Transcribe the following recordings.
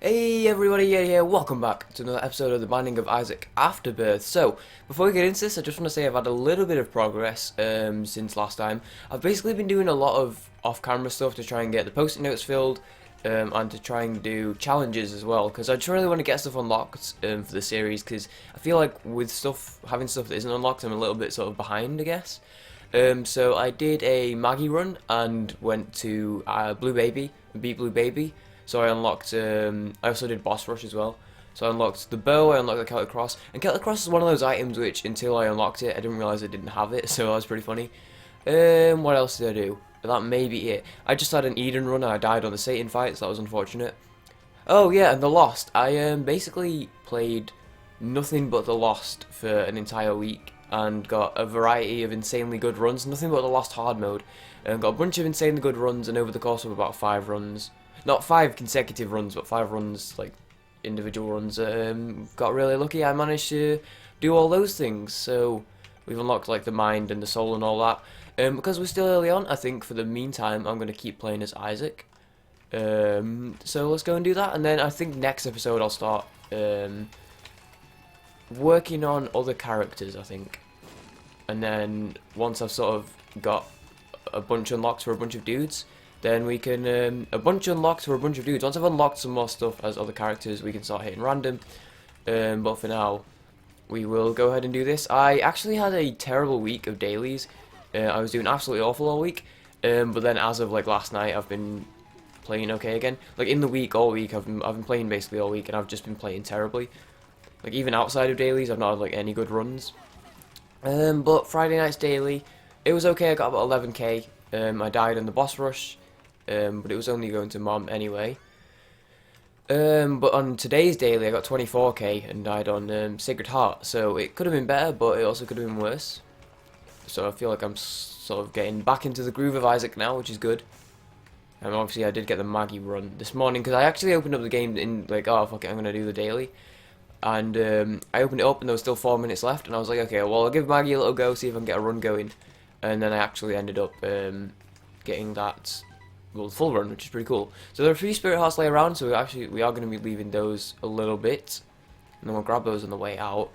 Hey everybody, Yeti here, welcome back to another episode of The Binding of Isaac Afterbirth. So, before we get into this, I just want to say I've had a little bit of progress since last time. I've basically been doing a lot of off-camera stuff to try and get the post-it notes filled, and to try and do challenges as well, because I just really want to get stuff unlocked for the series, because I feel like with having stuff that isn't unlocked, I'm a little bit sort of behind, I guess. So I did a Maggie run and went to Blue Baby, beat Blue Baby. So I unlocked, I also did boss rush as well. So I unlocked the bow, I unlocked the Celtic Cross. And Celtic Cross is one of those items which, until I unlocked it, I didn't realise I didn't have it, so that was pretty funny. What else did I do? That may be it. I just had an Eden run and I died on the Satan fight, so that was unfortunate. Oh yeah, and the Lost. I basically played nothing but the Lost for an entire week and got a variety of insanely good runs. Nothing but the Lost hard mode. And got a bunch of insanely good runs, and over the course of about 5 runs, not 5 consecutive runs, but 5 runs, like individual runs, got really lucky. I managed to do all those things, so we've unlocked like the mind and the soul and all that. Because we're still early on, I think for the meantime I'm going to keep playing as Isaac. So let's go and do that, and then I think next episode I'll start working on other characters, I think. And then once I've sort of got a bunch unlocked for a bunch of dudes, then we can, a bunch unlocked for a bunch of dudes. Once I've unlocked some more stuff as other characters, we can start hitting random. But for now, we will go ahead and do this. I actually had a terrible week of dailies. I was doing absolutely awful all week. But then as of like last night, I've been playing okay again. Like in the week, all week, I've been playing basically all week, and I've just been playing terribly. Like even outside of dailies, I've not had like any good runs. But Friday night's daily, it was okay. I got about 11k. I died in the boss rush. But it was only going to Mom anyway. But on today's daily, I got 24k and died on Sacred Heart, so it could have been better, but it also could have been worse. So I feel like I'm sort of getting back into the groove of Isaac now, which is good. And obviously I did get the Maggie run this morning, because I actually opened up the game in like, oh fuck it, I'm going to do the daily. And I opened it up and there was still 4 minutes left, and I was like, okay, well I'll give Maggie a little go, see if I can get a run going. And then I actually ended up getting that full run, which is pretty cool. So there are 3 spirit hearts lay around, so we are going to be leaving those a little bit, and then we'll grab those on the way out.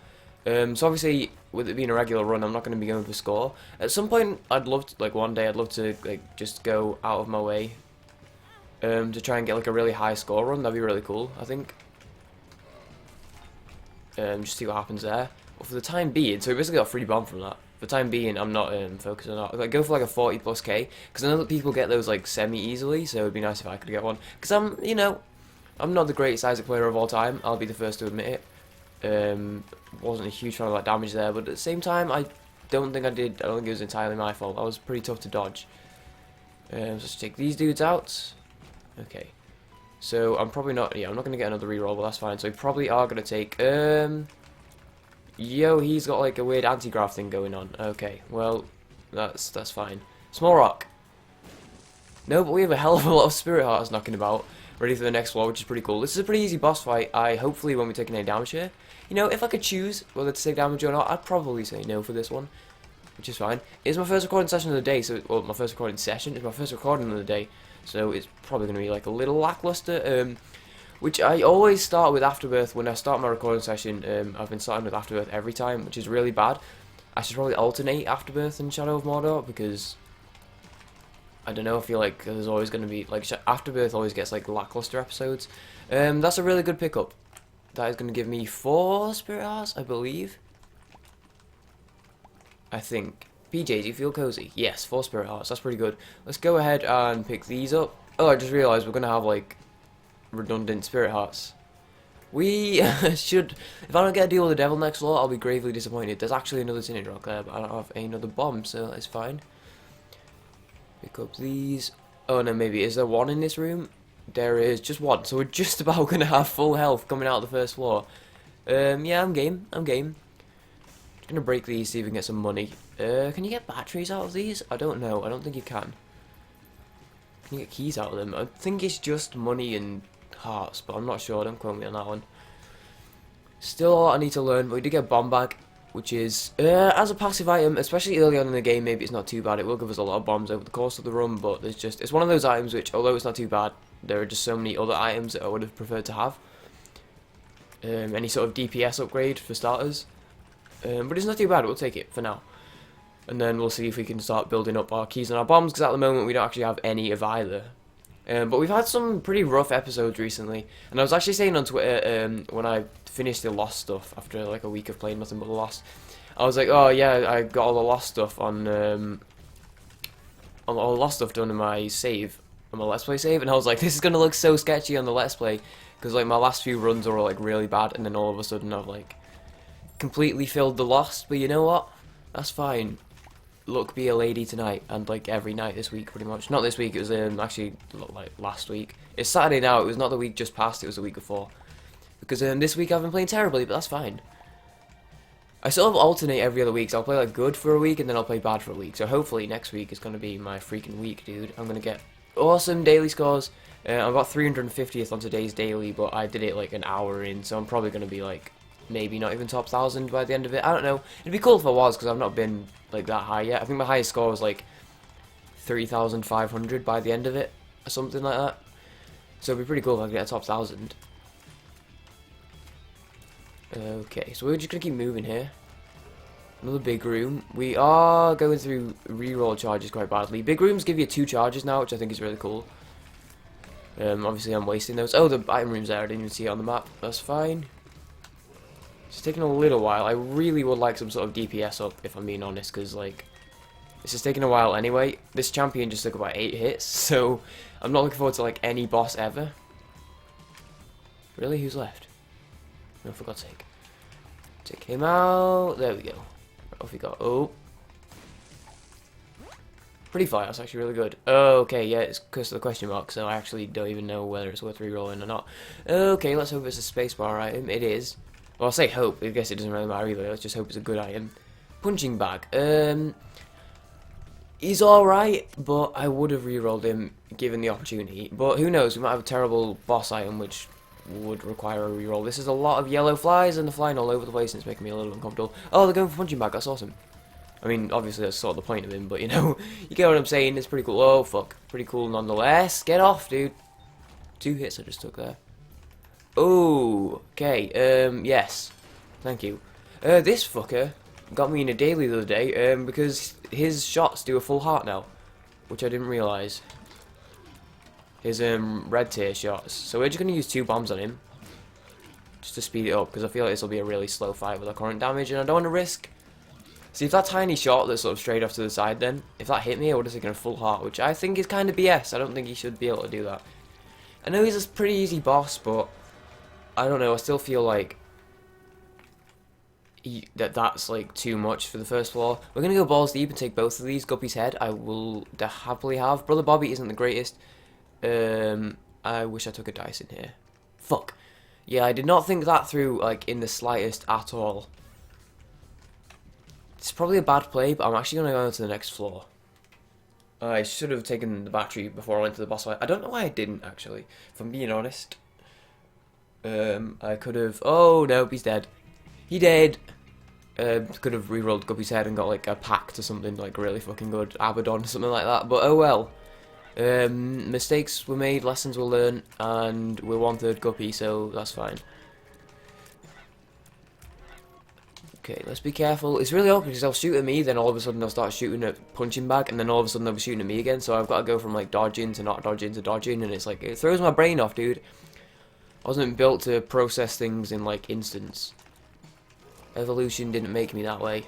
So obviously, with it being a regular run, I'm not going to be going for score. At some point, I'd love to, like one day, I'd love to like just go out of my way to try and get like a really high score run. That'd be really cool, I think. Just see what happens there. But for the time being, so we basically got a free bomb from that. For the time being, I'm not focusing on that. Like, go for like a 40 plus K, because I know that people get those like semi-easily, so it'd be nice if I could get one. Because I'm not the greatest Isaac player of all time, I'll be the first to admit it. Wasn't a huge fan of that damage there, but at the same time, I don't think it was entirely my fault. I was pretty tough to dodge. So let's take these dudes out. Okay. So I'm probably not, I'm not going to get another reroll, but that's fine. So we probably are going to take, yo, he's got like a weird anti-grav thing going on. Okay, well, that's fine. Small rock. No, but we have a hell of a lot of spirit hearts knocking about, ready for the next floor, which is pretty cool. This is a pretty easy boss fight. I hopefully won't be taking any damage here. You know, if I could choose whether to take damage or not, I'd probably say no for this one, which is fine. It's my first recording session of the day, so, well, my first recording session. It's my first recording of the day, so it's probably going to be like a little lackluster. Which I always start with Afterbirth when I start my recording session. I've been starting with Afterbirth every time, which is really bad. I should probably alternate Afterbirth and Shadow of Mordor, because I don't know, I feel like there's always going to be, like, Afterbirth always gets like lackluster episodes. That's a really good pickup. That is going to give me 4 spirit hearts, I believe. I think. PJ, do you feel cozy? Yes, 4 spirit hearts, that's pretty good. Let's go ahead and pick these up. Oh, I just realised we're going to have like redundant spirit hearts. We should, if I don't get a deal with the devil next floor, I'll be gravely disappointed. There's actually another tinted rock there, but I don't have another bomb, so that's fine. Pick up these. Oh no, maybe, is there 1 in this room? There is just 1, so we're just about going to have full health coming out of the first floor. Yeah, I'm game. Just going to break these, see if we can get some money. Can you get batteries out of these? I don't know, I don't think you can. Can you get keys out of them? I think it's just money and hearts, but I'm not sure, don't quote me on that one. Still a lot I need to learn, but we did get a bomb bag, which is, as a passive item, especially early on in the game, maybe it's not too bad. It will give us a lot of bombs over the course of the run, but it's one of those items which, although it's not too bad, there are just so many other items that I would have preferred to have. Any sort of DPS upgrade for starters. But it's not too bad, we'll take it for now. And then we'll see if we can start building up our keys and our bombs, because at the moment we don't actually have any of either. But we've had some pretty rough episodes recently, and I was actually saying on Twitter, when I finished the Lost stuff, after like a week of playing nothing but the Lost, I was like, oh yeah, I got all the Lost stuff on all the Lost stuff done in my save, on my Let's Play save, and I was like, this is going to look so sketchy on the Let's Play, because like my last few runs were like really bad, and then all of a sudden I've like completely filled the Lost. But you know what, that's fine. Look, be a lady tonight, and like every night this week pretty much. Not this week, it was actually like last week. It's Saturday now, it was not the week just past, it was the week before. Because this week I've been playing terribly, but that's fine. I sort of alternate every other week, so I'll play like good for a week and then I'll play bad for a week. So hopefully next week is going to be my freaking week, dude. I'm going to get awesome daily scores. I got 350th on today's daily, but I did it like an hour in, so I'm probably going to be like maybe not even top 1,000 by the end of it. I don't know. It'd be cool if I was, because I've not been like that high yet. I think my highest score was like 3,500 by the end of it, or something like that. So it'd be pretty cool if I could get a top 1,000. Okay, so we're just gonna keep moving here. Another big room. We are going through reroll charges quite badly. Big rooms give you 2 charges now, which I think is really cool. Obviously I'm wasting those. Oh, the item room's there. I didn't even see it on the map. That's fine. It's taking a little while. I really would like some sort of DPS up, if I'm being honest, because like this is taking a while anyway. This champion just took about 8 hits, so I'm not looking forward to like any boss ever. Really, who's left? No, for God's sake. Take him out. There we go. What have we got? Oh. Pretty fire. That's actually really good. Okay, yeah, it's because of the question mark, so I actually don't even know whether it's worth re-rolling or not. Okay, let's hope it's a spacebar item. It is. Well, I'll say hope. I guess it doesn't really matter either. Let's just hope it's a good item. Punching bag. He's alright, but I would have re-rolled him given the opportunity. But who knows? We might have a terrible boss item, which would require a reroll. This is a lot of yellow flies, and they're flying all over the place, and it's making me a little uncomfortable. Oh, they're going for punching bag. That's awesome. I mean, obviously that's sort of the point of him, but you know, you get what I'm saying. It's pretty cool. Oh fuck, pretty cool nonetheless. Get off, dude. 2 hits I just took there. Oh, okay. Yes, thank you. This fucker got me in a daily the other day. Because his shots do a full heart now, which I didn't realise. His red tier shots. So we're just gonna use 2 bombs on him, just to speed it up, because I feel like this will be a really slow fight with our current damage, and I don't want to risk. See, if that tiny shot that's sort of straight off to the side, then if that hit me, I would have taken a full heart, which I think is kind of BS. I don't think he should be able to do that. I know he's a pretty easy boss, but I don't know. I still feel like that's like too much for the first floor. We're gonna go balls deep and take both of these. Guppy's head, I will happily have. Brother Bobby isn't the greatest. I wish I took a dice in here. Fuck. Yeah, I did not think that through, like, in the slightest at all. It's probably a bad play, but I'm actually going to go to the next floor. I should have taken the battery before I went to the boss fight. I don't know why I didn't, actually, if I'm being honest. I could have... Oh, no, he's dead. He dead. Could have rerolled Guppy's head and got, like, a pact or something, like, really fucking good. Abaddon, something like that, but oh well. Mistakes were made, lessons were learned, and we're 1/3 Guppy, so that's fine. Okay, let's be careful. It's really awkward because they'll shoot at me, then all of a sudden they'll start shooting at punching bag, and then all of a sudden they'll be shooting at me again, so I've got to go from like dodging to not dodging to dodging, and it's like, it throws my brain off, dude. I wasn't built to process things in like instants. Evolution didn't make me that way.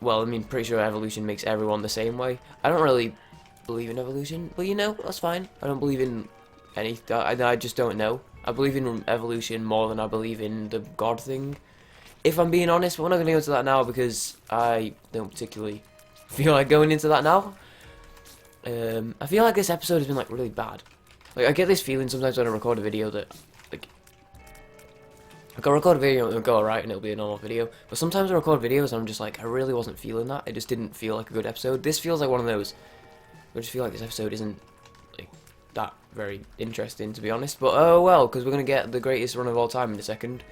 Well, I mean, pretty sure evolution makes everyone the same way. I don't really believe in evolution, but you know, that's fine. I don't believe in any... I just don't know. I believe in evolution more than I believe in the God thing, if I'm being honest, but we're not going to go into that now because I don't particularly feel like going into that now. I feel like this episode has been, like, really bad. Like, I get this feeling sometimes when I record a video that, like... I'll record a video and it'll go alright and it'll be a normal video. But sometimes I record videos and I'm just like, I really wasn't feeling that. It just didn't feel like a good episode. This feels like one of those. I just feel like this episode isn't like that very interesting, to be honest. But oh well, because we're going to get the greatest run of all time in a second.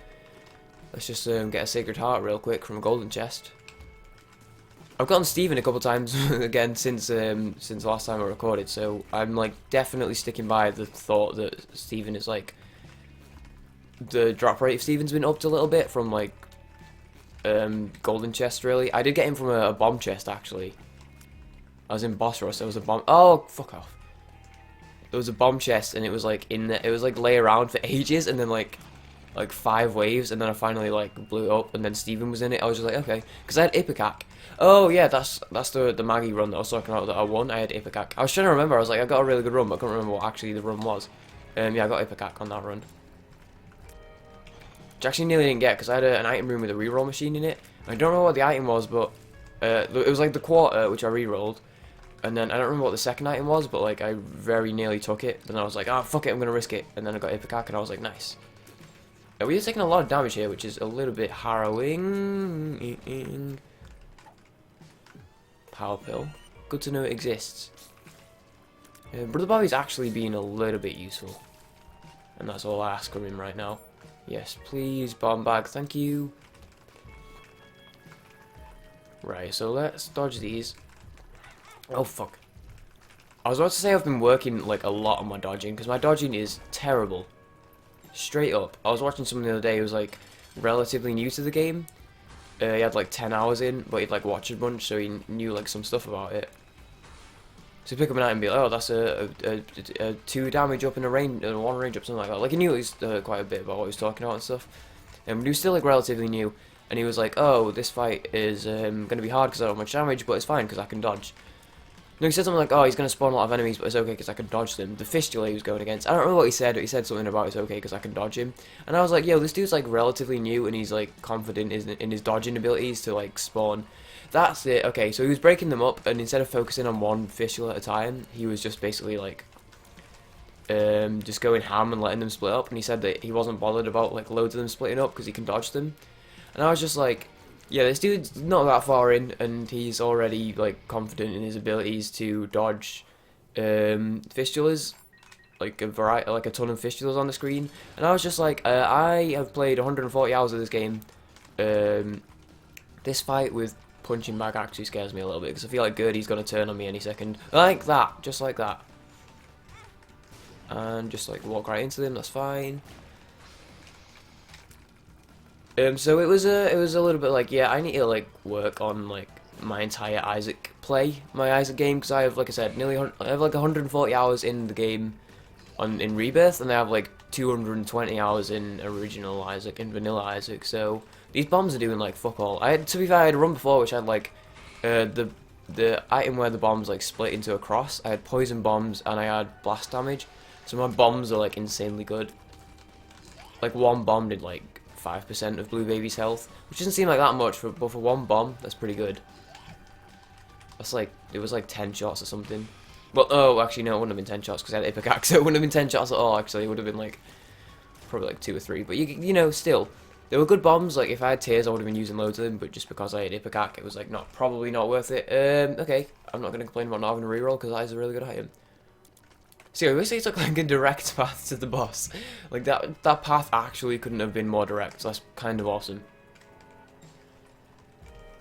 Let's just get a Sacred Heart real quick from a golden chest. I've gotten Steven a couple times again since the last time I recorded, so I'm like definitely sticking by the thought that Steven is like the drop rate of Steven's been upped a little bit from like golden chest really. I did get him from a bomb chest actually. I was in boss rush, there was a bomb. Oh fuck off. There was a bomb chest and it was like in the, it was like lay around for ages and then like 5 waves and then I finally like blew it up and then Steven was in it. I was just like okay, because I had Ipecac. Oh yeah, that's the Maggie run that I was talking about that I won. I had Ipecac. I was trying to remember. I was like I got a really good run, but I couldn't remember what actually the run was. Yeah, I got Ipecac on that run. Which I actually nearly didn't get because I had an item room with a reroll machine in it. I don't know what the item was, but it was like the quarter which I rerolled. And then I don't remember what the second item was, but like I very nearly took it. Then I was like, oh fuck it, I'm gonna risk it. And then I got Ipecac and I was like, nice. We are taking a lot of damage here, which is a little bit harrowing. Power pill. Good to know it exists. Brother Bobby's actually being a little bit useful. And that's all I ask of him right now. Yes, please, bomb bag, thank you. Right, so let's dodge these. Oh fuck. I was about to say I've been working like a lot on my dodging, because my dodging is terrible. Straight up. I was watching someone the other day who was like relatively new to the game. He had like 10 hours in, but he'd like watched a bunch, so he knew like some stuff about it. So pick up an item and be like, oh, that's a 2 damage up in a range, 1 range up, something like that. Like he knew at least quite a bit about what he was talking about and stuff. But he was still like relatively new, and he was like, oh, this fight is going to be hard because I don't have much damage, but it's fine because I can dodge. No, he said something like, oh, he's going to spawn a lot of enemies, but it's okay because I can dodge them. The fistula he was going against, I don't remember what he said, but he said something about it's okay because I can dodge him. And I was like, yo, this dude's like relatively new and he's like confident in his dodging abilities to like spawn. That's it. Okay, so he was breaking them up, and instead of focusing on one fistula at a time, he was just basically like just going ham and letting them split up. And he said that he wasn't bothered about like loads of them splitting up because he can dodge them. And I was just like, yeah, this dude's not that far in, and he's already like confident in his abilities to dodge fistulas, like a variety, like a ton of fistulas on the screen. And I was just like, I have played 140 hours of this game. This fight with punching bag actually scares me a little bit because I feel like Gertie's gonna turn on me any second, like that, just like that, and just like walk right into them. That's fine. So it was a little bit like, yeah, I need to like work on like my entire Isaac play, my Isaac game, because I have, like I said, I have like 140 hours in the game in Rebirth, and I have like 220 hours in original Isaac, in vanilla Isaac. So these bombs are doing like fuck all. To be fair, I had a run before which had like the item where the bombs like split into a cross. I had poison bombs and I had blast damage, so my bombs are like insanely good. Like one bomb did like 5% of Blue Baby's health, which doesn't seem like that much, but for one bomb, that's pretty good. That's like, it was like 10 shots or something. Well, oh, actually no, it wouldn't have been 10 shots because I had Ipecac, so it wouldn't have been 10 shots at all, actually. It would have been like, probably like 2 or 3, but you know, still. They were good bombs. Like if I had tears, I would have been using loads of them, but just because I had Ipecac, it was like probably not worth it. Okay, I'm not going to complain about not having a reroll because that is a really good item. See, I wish it took like a direct path to the boss. Like that path actually couldn't have been more direct. So that's kind of awesome.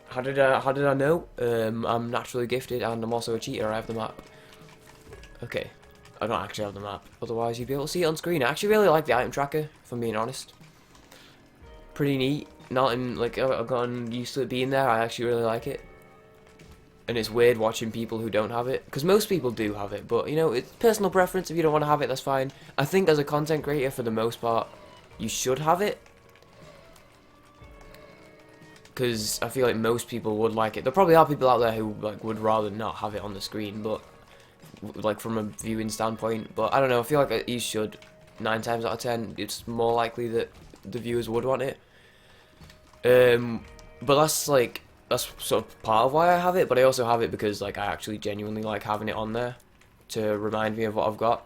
How did I know? I'm naturally gifted and I'm also a cheater. I have the map. Okay, I don't actually have the map. Otherwise, you'd be able to see it on screen. I actually really like the item tracker, if I'm being honest. Pretty neat. Not in like I've gotten used to it being there. I actually really like it. And it's weird watching people who don't have it, because most people do have it, but you know, it's personal preference. If you don't want to have it, that's fine. I think as a content creator, for the most part, you should have it, because I feel like most people would like it. There probably are people out there who like would rather not have it on the screen, but like from a viewing standpoint. But I don't know, I feel like you should. 9 times out of 10, it's more likely that the viewers would want it. But that's like, that's sort of part of why I have it, but I also have it because like I actually genuinely like having it on there to remind me of what I've got.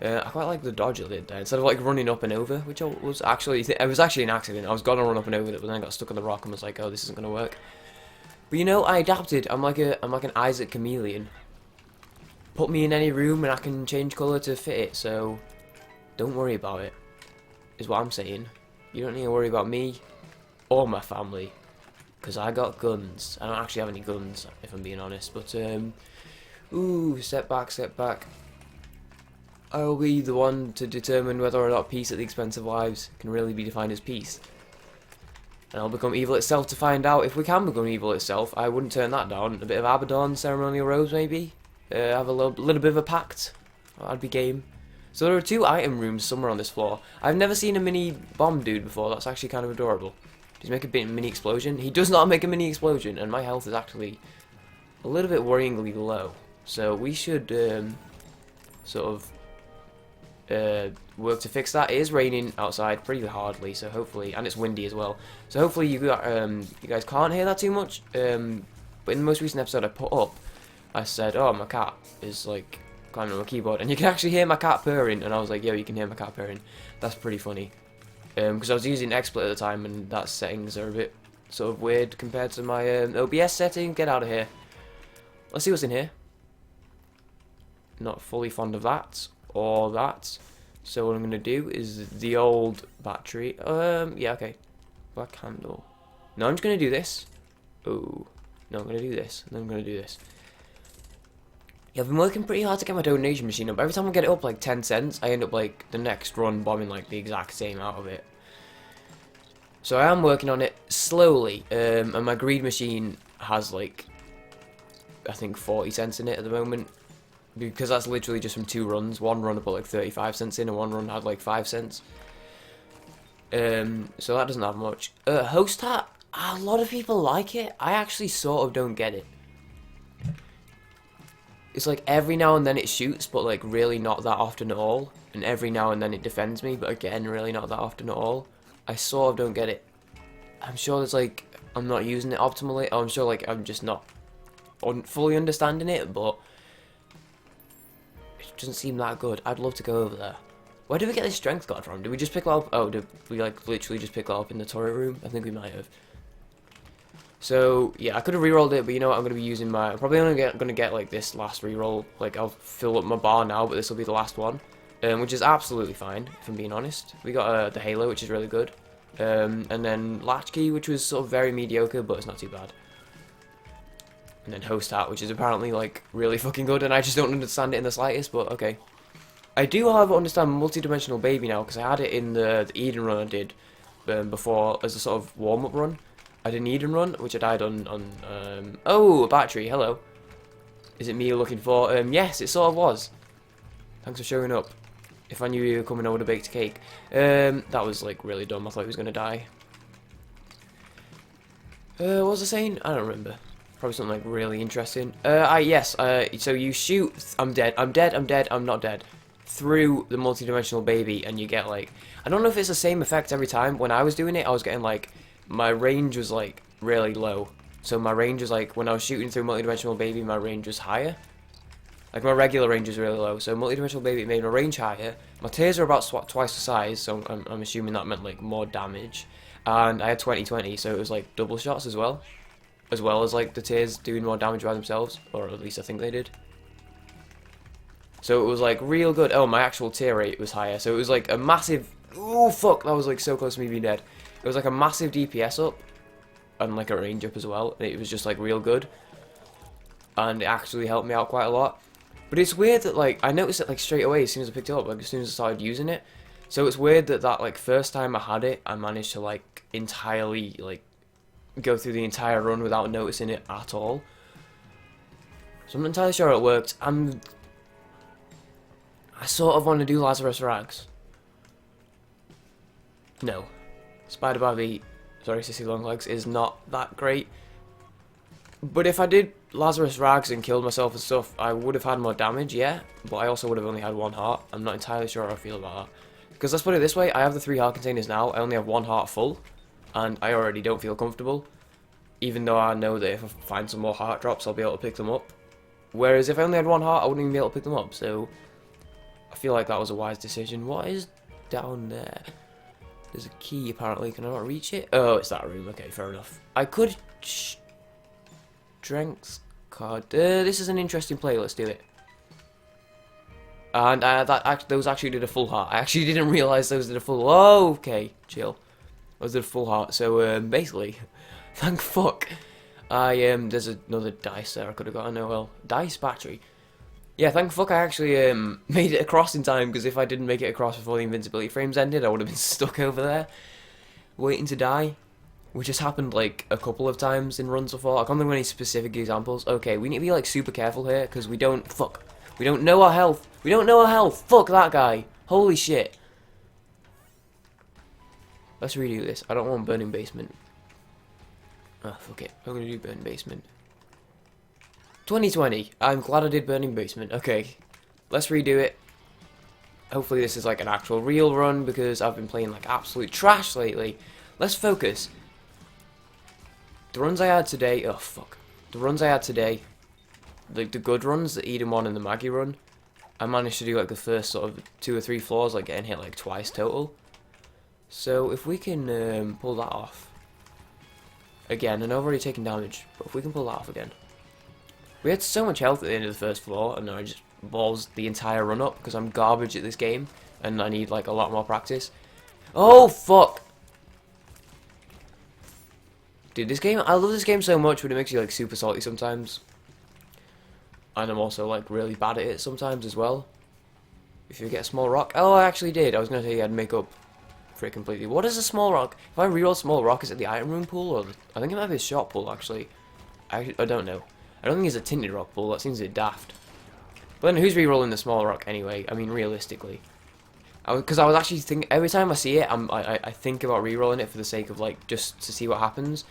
I quite like the dodge I did there instead of like running up and over, which was actually an accident. I was gonna run up and over it, but then I got stuck on the rock and was like, oh, this isn't gonna work. But you know, I adapted. I'm like an Isaac chameleon. Put me in any room and I can change colour to fit it. So don't worry about it, is what I'm saying. You don't need to worry about me or my family. because I got guns. I don't actually have any guns, if I'm being honest, but, ooh, step back, step back. I'll be the one to determine whether or not peace at the expense of lives can really be defined as peace. And I'll become evil itself to find out if we can become evil itself. I wouldn't turn that down. A bit of Abaddon, ceremonial rose maybe. Have a little bit of a pact. That'd be game. So there are 2 item rooms somewhere on this floor. I've never seen a mini bomb dude before. That's actually kind of adorable. Does he make a mini explosion? He does not make a mini explosion, and my health is actually a little bit worryingly low. So we should sort of work to fix that. It is raining outside pretty hardly, so hopefully, and it's windy as well. So hopefully you guys can't hear that too much. But in the most recent episode I put up, I said, "Oh, my cat is like climbing on my keyboard," and you can actually hear my cat purring. And I was like, "Yo, you can hear my cat purring." That's pretty funny. Because I was using XSplit at the time, and that settings are a bit sort of weird compared to my OBS setting. Get out of here. Let's see what's in here. Not fully fond of that or that. So what I'm gonna do is the old battery. Yeah, okay. Black candle. No, I'm just gonna do this. Oh, no, I'm gonna do this, and then I'm gonna do this. Yeah, I've been working pretty hard to get my donation machine up. Every time I get it up like 10 cents, I end up like the next run bombing like the exact same out of it. So I am working on it slowly, and my greed machine has like, I think 40 cents in it at the moment. Because that's literally just from 2 runs. One run I put like 35 cents in, and one run had like 5 cents. So that doesn't have much. Host hat, a lot of people like it. I actually sort of don't get it. It's like every now and then it shoots, but like really not that often at all. And every now and then it defends me, but again, really not that often at all. I sort of don't get it. I'm sure there's like, I'm not using it optimally. I'm sure like I'm just not fully understanding it, but it doesn't seem that good. I'd love to go over there. Where did we get this strength card from? Did we just pick that up? Oh, did we like literally just pick that up in the turret room? I think we might have. So yeah, I could have re-rolled it, but you know what? I'm gonna be using my. I'm probably only gonna get like this last re-roll. Like I'll fill up my bar now, but this will be the last one, which is absolutely fine if I'm being honest. We got the Halo, which is really good, and then Latchkey, which was sort of very mediocre, but it's not too bad. And then Host Hat, which is apparently like really fucking good, and I just don't understand it in the slightest. But okay, I do, however, understand Multi-Dimensional Baby now because I had it in the Eden run I did before as a sort of warm-up run. I did an Eden run, which I died on oh, a battery, hello. Is it me you're looking for? Yes, it sort of was. Thanks for showing up. If I knew you were coming, I would have baked a cake. That was, like, really dumb. I thought he was going to die. What was I saying? I don't remember. Probably something, like, really interesting. Yes, so you shoot, I'm dead, I'm dead, I'm dead, I'm not dead, through the multi-dimensional baby, and you get, like, I don't know if it's the same effect every time. When I was doing it, I was getting, like, my range was like really low. So my range was like, when I was shooting through multi-dimensional baby, my range was higher. Like my regular range was really low. So multi-dimensional baby made my range higher. My tears are about twice the size, so I'm assuming that meant like more damage. And I had 20/20, so it was like double shots as well. As well as like the tears doing more damage by themselves, or at least I think they did. So it was like real good. Oh, my actual tear rate was higher. So it was like a massive, oh fuck, that was like so close to me being dead. It was like a massive DPS up, and like a range up as well, and it was just like real good, and it actually helped me out quite a lot. But it's weird that like, I noticed it like straight away as soon as I picked it up, like as soon as I started using it. So it's weird that like first time I had it, I managed to like entirely like go through the entire run without noticing it at all. So I'm not entirely sure it worked. I sort of want to do Lazarus Rags. No. Spider Barbie, sorry, Sissy Longlegs, is not that great. But if I did Lazarus Rags and killed myself and stuff, I would have had more damage, yeah. But I also would have only had 1 heart. I'm not entirely sure how I feel about that. Because let's put it this way, I have the 3 heart containers now. I only have 1 heart full. And I already don't feel comfortable. Even though I know that if I find some more heart drops, I'll be able to pick them up. Whereas if I only had 1 heart, I wouldn't even be able to pick them up. So I feel like that was a wise decision. What is down there? There's a key, apparently. Can I not reach it? Oh, it's that room. Okay, fair enough. I could... Strength card. This is an interesting play. Let's do it. And those actually did a full heart. I actually didn't realise those did a full... Oh, okay. Chill. Those did a full heart. So, basically, Thank fuck. There's another dice there I could have gotten. Oh well. Dice battery. Yeah, thank fuck I actually made it across in time, because if I didn't make it across before the invincibility frames ended, I would have been stuck over there, waiting to die. Which has happened like a couple of times in runs before. I can't think of any specific examples. Okay, we need to be like super careful here, because we don't know our health. We don't know our health. Fuck that guy. Holy shit. Let's redo this. I don't want burning basement. Ah, fuck it. I'm gonna do burning basement. 2020. I'm glad I did burning basement. Okay, let's redo it. Hopefully this is like an actual real run, because I've been playing like absolute trash lately. Let's focus. The runs I had today, oh fuck. The runs I had today, like the good runs, the Eden one and the Maggie run, I managed to do like the first sort of 2 or 3 floors, like getting hit like twice total. So if we can pull that off again, and I've already taken damage, but if we can pull that off again. We had so much health at the end of the first floor, and then I just balls the entire run up, because I'm garbage at this game, and I need like a lot more practice. Oh fuck! Dude, this game, I love this game so much, but it makes you like super salty sometimes. And I'm also like really bad at it sometimes as well. If you get a small rock, oh I actually did, I was going to say you had to make up for it completely. What is a small rock? If I reroll small rock, is it the item room pool, or I think it might be a shop pool actually. I don't know. I don't think it's a tinted rock pool, that seems a bit daft. But then who's rerolling the small rock anyway? I mean, realistically. Because I was actually thinking, every time I see it, I think about rerolling it for the sake of like, just to see what happens.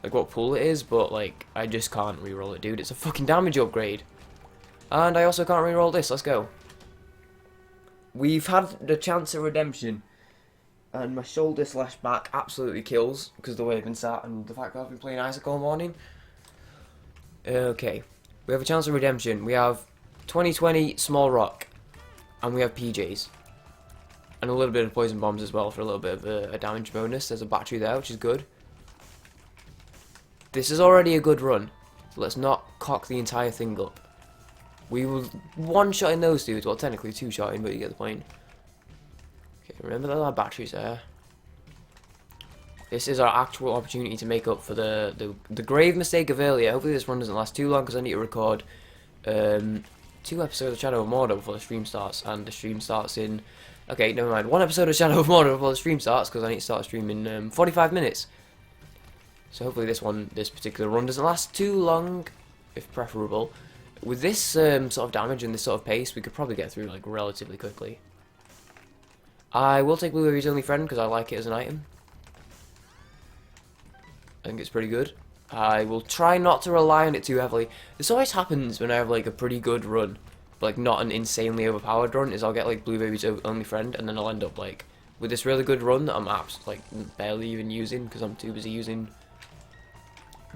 Like what pool it is, but like, I just can't reroll it, dude. It's a fucking damage upgrade. And I also can't reroll this, let's go. We've had the chance of redemption. And my shoulder slash back absolutely kills, because the way I've been sat and the fact that I've been playing Isaac all morning. Okay, we have a chance of redemption. We have 2020 small rock, and we have PJs, and a little bit of poison bombs as well for a little bit of a damage bonus. There's a battery there, which is good. This is already a good run, so let's not cock the entire thing up. We were one-shotting those dudes, well technically two-shotting, but you get the point. Okay, remember that our battery's there. This is our actual opportunity to make up for the grave mistake of earlier. Hopefully this run doesn't last too long, because I need to record 2 episodes of Shadow of Mordor before the stream starts, and the stream starts in... Okay, never mind. 1 episode of Shadow of Mordor before the stream starts, because I need to start streaming in 45 minutes. So hopefully this particular run doesn't last too long, if preferable. With this sort of damage and this sort of pace, we could probably get through like relatively quickly. I will take Blueberry's Only Friend, because I like it as an item. I think it's pretty good. I will try not to rely on it too heavily. This always happens when I have like a pretty good run, but like not an insanely overpowered run, is I'll get like Blueberry's Only Friend, and then I'll end up like with this really good run that I'm like barely even using, because I'm too busy using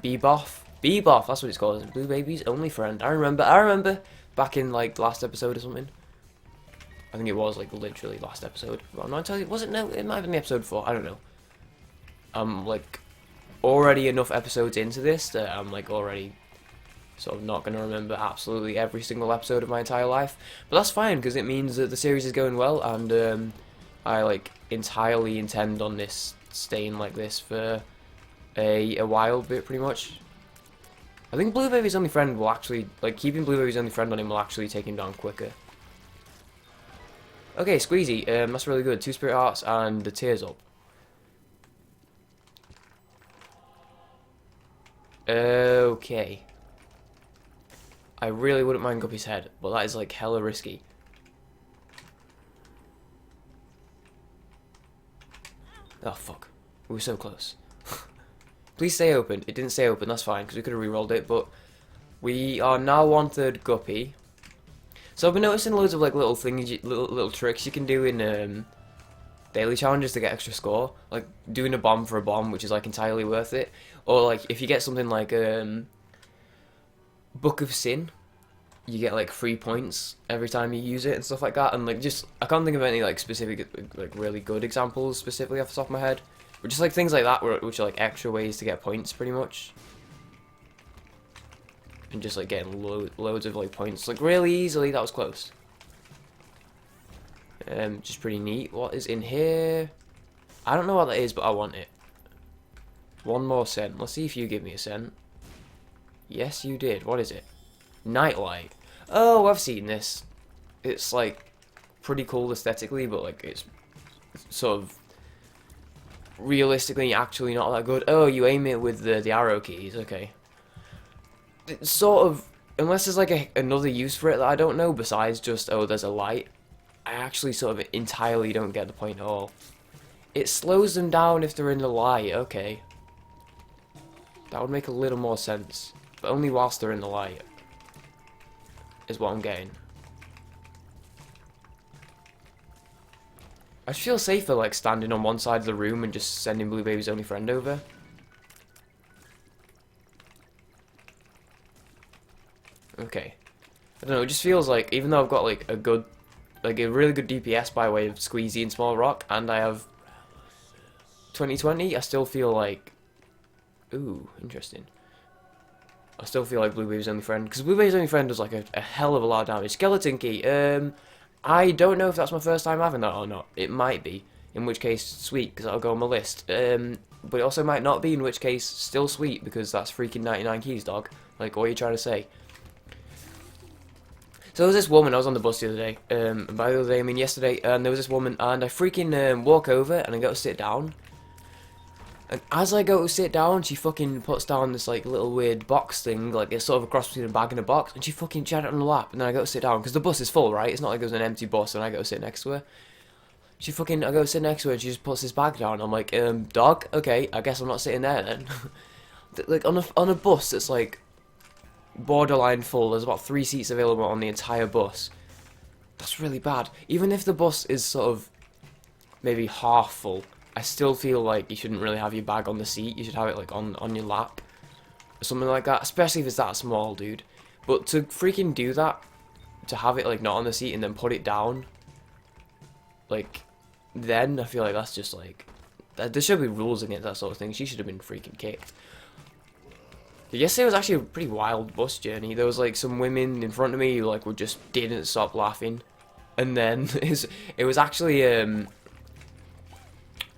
Beboff. Beboff, that's what it's called. Blue Baby's Only Friend. I remember back in like the last episode or something. I think it was like literally last episode. But I'm not telling you, was it? No, it might have been the episode 4. I don't know. I'm like already enough episodes into this that I'm like already sort of not going to remember absolutely every single episode of my entire life. But that's fine, because it means that the series is going well, and I like entirely intend on this staying like this for a while, pretty much. I think Blue Baby's Only Friend will actually, like, keeping Blue Baby's Only Friend on him will actually take him down quicker. Okay, Squeezy, that's really good. 2 Spirit Hearts and the Tears Up. Okay. I really wouldn't mind Guppy's head, but that is like hella risky. Oh fuck. We were so close. Please stay open. It didn't stay open, that's fine, because we could have re-rolled it, but we are now 1/3 Guppy. So I've been noticing loads of like little things, little tricks you can do in daily challenges to get extra score, like doing a bomb for a bomb, which is like entirely worth it, or like if you get something like Book of Sin, you get like 3 points every time you use it and stuff like that. And like just I can't think of any like specific like really good examples specifically off the top of my head, but just like things like that which are like extra ways to get points pretty much, and just like getting loads of like points like really easily. That was close. Just pretty neat. What is in here? I don't know what that is, but I want it. One more scent. Let's see if you give me a scent. Yes, you did. What is it? Nightlight. Oh, I've seen this. It's like pretty cool aesthetically, but like it's sort of realistically actually not that good. Oh, you aim it with the arrow keys. Okay. It's sort of, unless there's like another use for it that I don't know besides just, oh, there's a light, I actually sort of entirely don't get the point at all. It slows them down if they're in the light. Okay. That would make a little more sense. But only whilst they're in the light. Is what I'm getting. I just feel safer like standing on one side of the room and just sending Blue Baby's only friend over. Okay. I don't know, it just feels like, even though I've got like a really good DPS by way of Squeezy and Small Rock, and I have 2020, I still feel like, ooh, interesting. I still feel like Blue Baby's only friend, because Blue Baby's only friend does like a hell of a lot of damage. Skeleton Key, I don't know if that's my first time having that or not. It might be, in which case, sweet, because that'll go on my list. But it also might not be, in which case, still sweet, because that's freaking 99 keys, dog. Like, what are you trying to say? So there was this woman, I was on the bus the other day, and by the other day I mean yesterday, and there was this woman, and I freaking walk over, and I go to sit down. And as I go to sit down, she fucking puts down this like little weird box thing, like it's sort of a cross between a bag and a box, and she fucking had it on the lap, and then I go to sit down, because the bus is full, right? It's not like it was an empty bus, and I go to sit next to her. I go to sit next to her, and she just puts this bag down. I'm like, dog, okay, I guess I'm not sitting there then. Like, on a bus that's like borderline full, there's about 3 seats available on the entire bus. That's really bad. Even if the bus is sort of maybe half full, I still feel like you shouldn't really have your bag on the seat. You should have it like on your lap or something like that, especially if it's that small, dude. But to freaking do that, to have it like not on the seat and then put it down, like, then I feel like that's just like, there should be rules against that sort of thing. She should have been freaking kicked. Yesterday was actually a pretty wild bus journey. There was like some women in front of me who like just didn't stop laughing, and then it was actually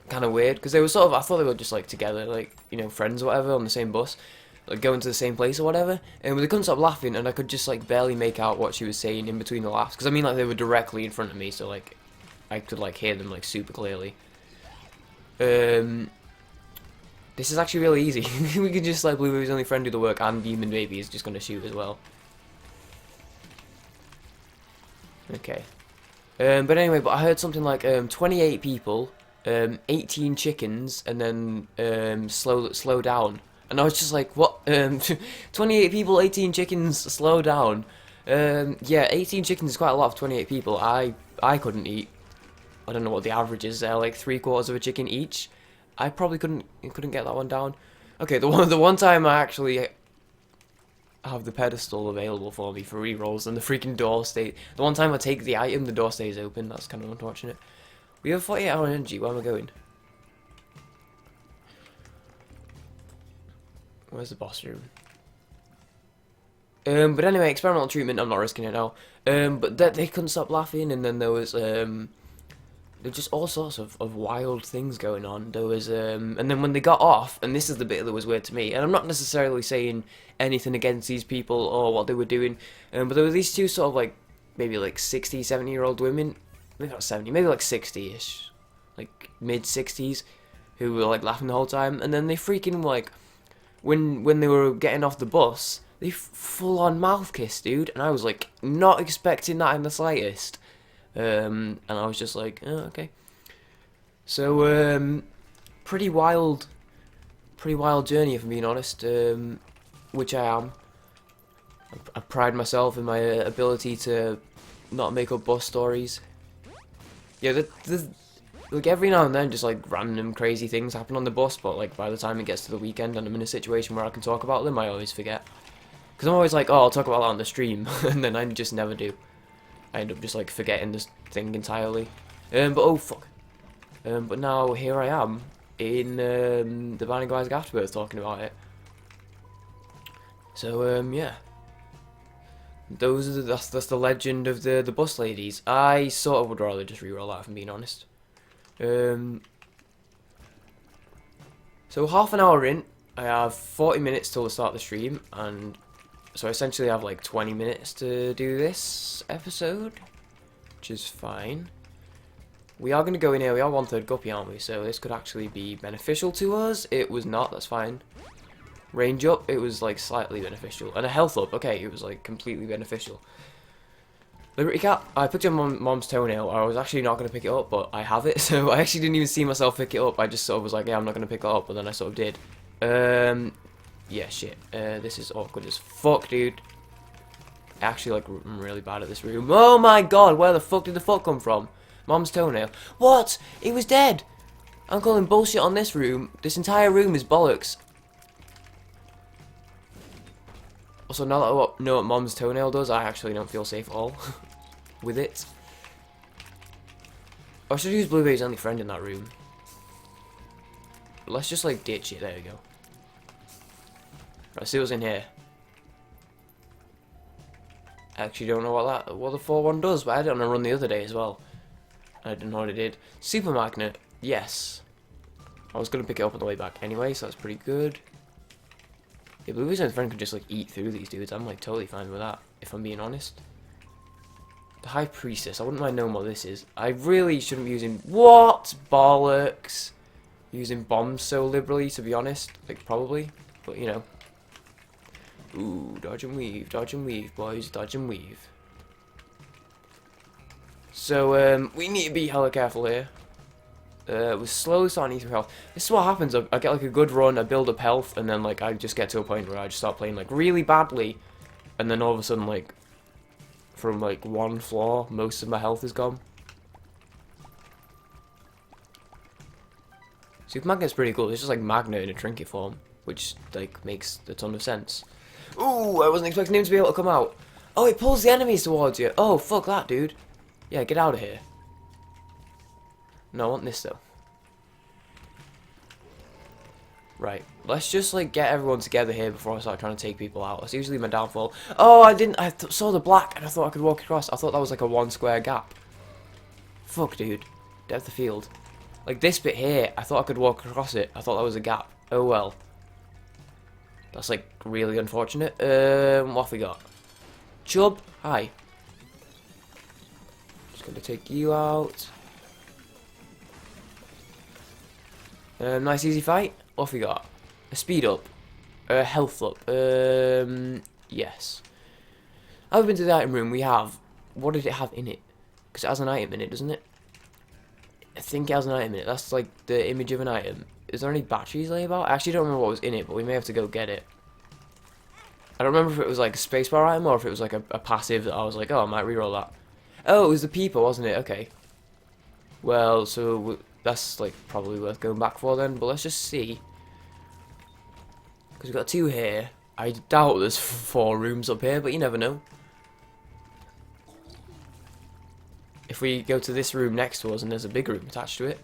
kind of weird, because they were sort of, I thought they were just like together, like, you know, friends or whatever on the same bus, like going to the same place or whatever, and they couldn't stop laughing, and I could just like barely make out what she was saying in between the laughs, because I mean like they were directly in front of me, so like I could like hear them like super clearly. This is actually really easy. We can just let Blue Baby's only friend do the work, and Demon Baby is just going to shoot as well. Okay. But anyway, but I heard something like 28 people, 18 chickens, and then slow down. And I was just like, what? 28 people, 18 chickens, slow down. Yeah, 18 chickens is quite a lot of 28 people. I couldn't eat. I don't know what the average is there, like 3/4 of a chicken each. I probably couldn't get that one down. Okay, the one time I actually have the pedestal available for me for rerolls, and the freaking door stays. The one time I take the item, the door stays open. That's kind of unfortunate. We have 48-hour energy. Where am I going? Where's the boss room? But anyway, experimental treatment. I'm not risking it now. But they couldn't stop laughing, and then there was There's just all sorts of wild things going on. There was, and then when they got off, and this is the bit that was weird to me, and I'm not necessarily saying anything against these people or what they were doing, but there were these two sort of like, maybe like 60, 70-year-old women, maybe not 70, maybe like 60-ish, like mid-60s, who were like laughing the whole time, and then they freaking like, when they were getting off the bus, they full-on mouth kiss, dude, and I was like, not expecting that in the slightest. And I was just like, oh, okay. So, pretty wild journey, if I'm being honest, which I am. I pride myself in my ability to not make up bus stories. Yeah, like every now and then, just like random crazy things happen on the bus, but like by the time it gets to the weekend and I'm in a situation where I can talk about them, I always forget. Because I'm always like, oh, I'll talk about that on the stream, and then I just never do. I end up just like forgetting this thing entirely. But oh fuck. But now here I am in the Binding of Isaac Afterbirth talking about it. So yeah. That's the legend of the bus ladies. I sort of would rather just reroll that, if I'm being honest. So So half an hour in, I have 40 minutes till the start of the stream, and so essentially I have like 20 minutes to do this episode, which is fine. We are going to go in here, we are 1/3 guppy, aren't we? So this could actually be beneficial to us. It was not, that's fine. Range up, it was like slightly beneficial. And a health up, okay, it was like completely beneficial. Liberty Cap, I picked up Mom's toenail. I was actually not going to pick it up, but I have it. So I actually didn't even see myself pick it up. I just sort of was like, yeah, I'm not going to pick it up, but then I sort of did. Yeah, shit. This is awkward as fuck, dude. Actually, like, I'm really bad at this room. Oh my god, where the fuck did the fuck come from? Mom's toenail. What? It was dead. I'm calling bullshit on this room. This entire room is bollocks. Also, now that I know what Mom's toenail does, I actually don't feel safe at all with it. I should use Blueberry's only friend in that room. But let's just like ditch it. There we go. Right, see what's in here. I actually don't know what the 4-1 does, but I had it on a run the other day as well. I didn't know what it did. Super magnet, yes. I was gonna pick it up on the way back anyway, so that's pretty good. Yeah, Blueberry's only friend could just like eat through these dudes. I'm like totally fine with that, if I'm being honest. The High Priestess, I wouldn't mind knowing what this is. I really shouldn't be using... What? Bollocks. Using bombs so liberally, to be honest. Like, probably. But, you know. Ooh, dodge and weave, boys. Dodge and weave. So, we need to be hella careful here. We're slowly starting to eat through health. This is what happens. I get, like, a good run, I build up health, and then, like, I just get to a point where I just start playing, like, really badly. And then all of a sudden, like... from like one floor, most of my health is gone. Super Magnet's pretty cool. It's just like Magnet in a trinket form, which like makes a ton of sense. Ooh, I wasn't expecting him to be able to come out. Oh, it pulls the enemies towards you. Oh, fuck that, dude. Yeah, get out of here. No, I want this though. Right, let's just like get everyone together here before I start trying to take people out. That's usually my downfall. Oh, I saw the black and I thought I could walk across. I thought that was like a 1 square gap. Fuck, dude. Depth of field. Like this bit here, I thought I could walk across it. I thought that was a gap. Oh well. That's like really unfortunate. What have we got? Chub, hi. Just gonna take you out. Nice easy fight. What have we got? A speed up. A health up. Yes. I've been to the item room. We have... What did it have in it? Because it has an item in it, doesn't it? I think it has an item in it. That's like the image of an item. Is there any batteries laying about? I actually don't remember what was in it, but we may have to go get it. I don't remember if it was like a spacebar item or if it was like a passive that I was like, oh, I might reroll that. Oh, it was the peeper, wasn't it? Okay. Well, so... That's like probably worth going back for then, but let's just see. Because we've got 2 here. I doubt there's 4 rooms up here, but you never know. If we go to this room next to us and there's a big room attached to it,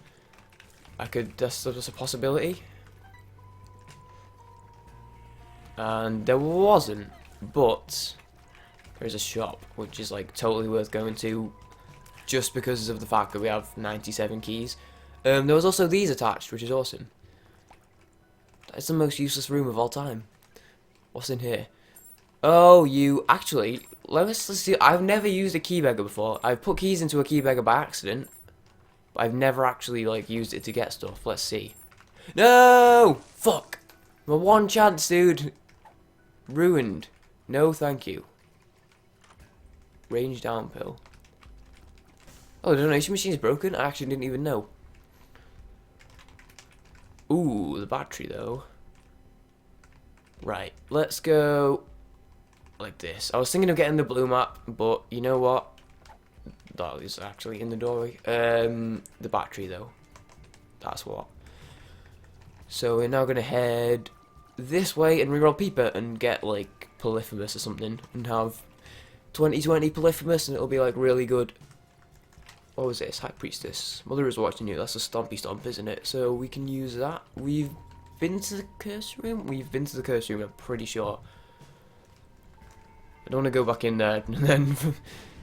that's a possibility. And there wasn't, but there's a shop, which is like totally worth going to, just because of the fact that we have 97 keys. There was also these attached, which is awesome. That's the most useless room of all time. What's in here? Oh, you... Actually, let's see. I've never used a key beggar before. I've put keys into a key beggar by accident. But I've never actually, like, used it to get stuff. Let's see. No! Fuck! My one chance, dude. Ruined. No, thank you. Range down pill. Oh, the donation machine's broken? I actually didn't even know. Ooh, the battery though. Right, let's go like this. I was thinking of getting the blue map, but you know what? That is actually in the doorway. The battery though. That's what. So we're now gonna head this way and reroll Peeper and get like Polyphemus or something and have 2020 Polyphemus and it'll be like really good. What was this? High Priestess. Mother is watching you. That's a stompy stomp, isn't it? So we can use that. We've been to the curse room? We've been to the curse room, I'm pretty sure. I don't want to go back in there and then